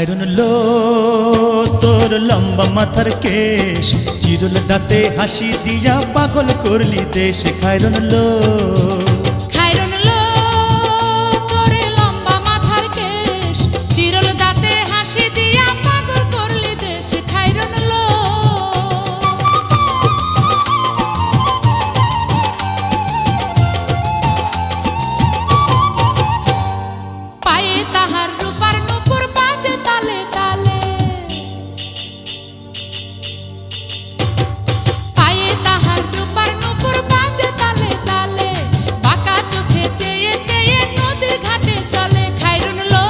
খায়রুন লো তোর লম্বা মাথার কেশ, চিরুল দাঁতে হাসি দিয়া পাগল করলি দেশ। খায়রুন লো খায়রুন লো তোর লম্বা মাথার কেশ, চিরল দাঁতে হাসি দিয়া পাগল করলি দেশ। খায়রুন লো পায়ে তাহার রূপার নূপুর বাজে তালে তালে, পায়ে তাহার রূপার নূপুর বাজে তালে তালে, বাঁকা চোখে চেয়ে চেয়ে নদীর ঘাটে চলে। খায়রুন লো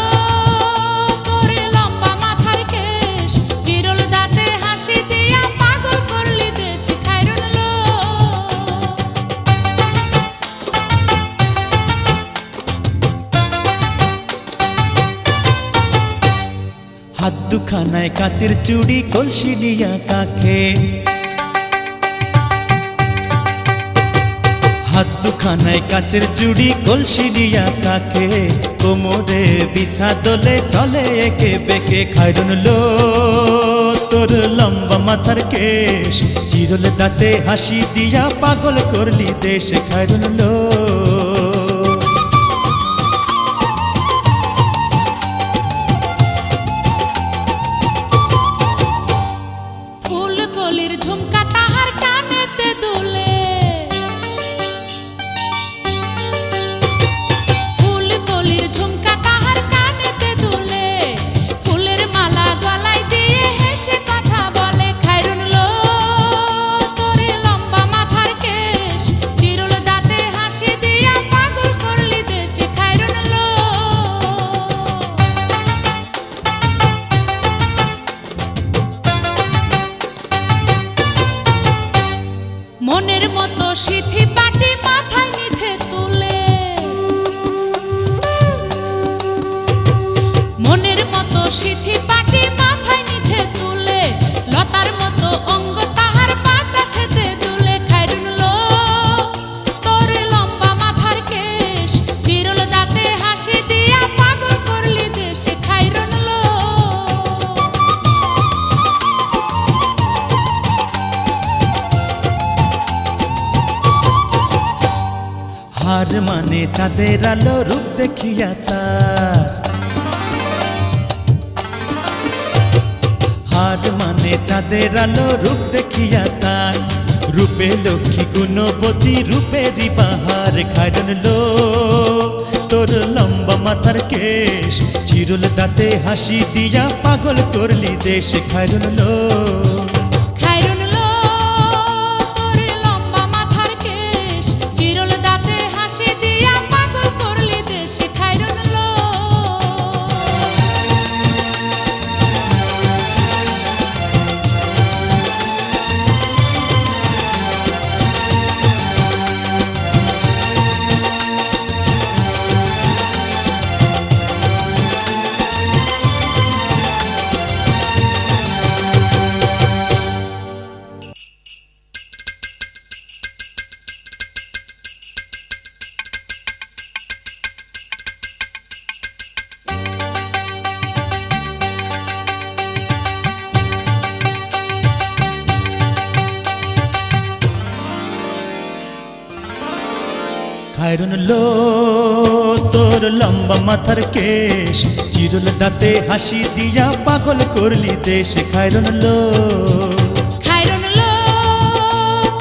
তোর লম্বা মাথার কেশ, চিরল দাঁতে হাসি দিয়া পাগল করলি দেশ। খায়রুন লো হাত দুখানায় কাচের চুড়ি, কলসি নিয়া কাখে। হাত দুখানায় কাচের চুড়ি, কলসি নিয়া কাখে, কোমরে বিছা দোলে চলে একে বেঁকে। খায়রুন লো তোর লম্বা মাথার কেশ, চিরল দাঁতে হাসি দিয়া পাগল করলি দেশ। খায়রুন লো ফুল কলির ঝুমকা তাহার কানেতে দুলে, ফুল কলির ঝুমকা তাহার কানেতে দুলে, ফুলের মালা গলায় দিয়ে হেসে কথা বলে। খায়রুন লো তোর লম্বা মাথার কেশ, চিরল দাঁতে হাসি দিয়া পাগল করলি দেশ। খায়রুন লো মনের মতো সিথি পাটি মাথায় নিচে তুলে, মনের মতো সিথি পাটি মাথায় নিচে তুলে, লতার মতো অঙ্গ তাহার বাতাসেতে দুলে। খায়রুন লো তোর লম্বা মাথার কেশ, চিরল দাঁতে হাসি দিয়া পাগল করলি দেশ। খায়রুন লো হার মানে চাঁদের আলো, রূপ দেখিয়া তার। হার মানে চাঁদের আলো, রূপ দেখিয়া তার। রূপে লক্ষ্মী গুণবতী, রূপেরই বাহার। খায়রুন লো তোর লম্বা মাথার কেশ, চিরল দাঁতে হাসি দিয়া পাগল করলি দেশ। খায়রুন লো খায়রুন লো তোর লম্বা মাথার কেশ, চিরল দাঁতে হাসি দিয়া পাগল করলি দেশ। খায়রুন লো খায়রুন লো তোর লম্বা মাথার কেশ, চিরল দাঁতে হাসি দিয়া পাগল করলি দেশ। খায়রুন লো খায়রুন লো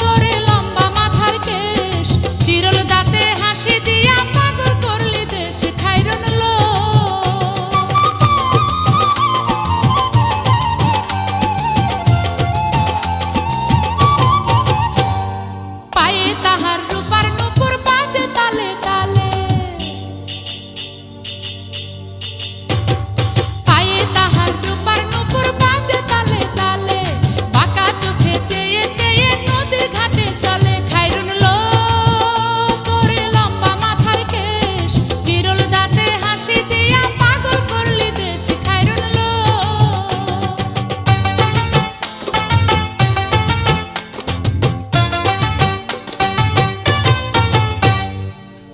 তোর লম্বা মাথার কেশ, চিরল দাঁতে হাসি দিয়া পাগল করলি দেশ। খায়রুন লো পায়ে তাহার রূপার নূপুর বাজে তালে তালে, পায়ে তাহার রূপার নূপুর বাজে তালে তালে, বাঁকা চোখে চেয়ে চেয়ে নদীর ঘাটে চলে। খায়রুন লো তোর লম্বা মাথার কেশ, চিরল দাঁতে হাসি দিয়া পাগল করলি দেশ। খায়রুন লো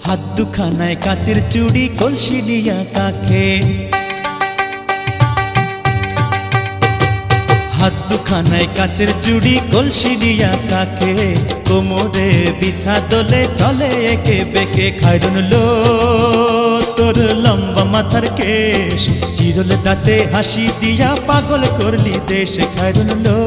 হাত দুখানায় কাচের চুড়ি, কলসি নিয়া কাখে। কানায় কাচের চুড়ি কলসি দিয়া কাকে কোমরে বিছা দোলে চলে একে বেকে খায়রুন লো তোর লম্বা মাথার কেশ চিরল দাঁতে হাসি দিয়া পাগল করলি দেশ খায়রুন লো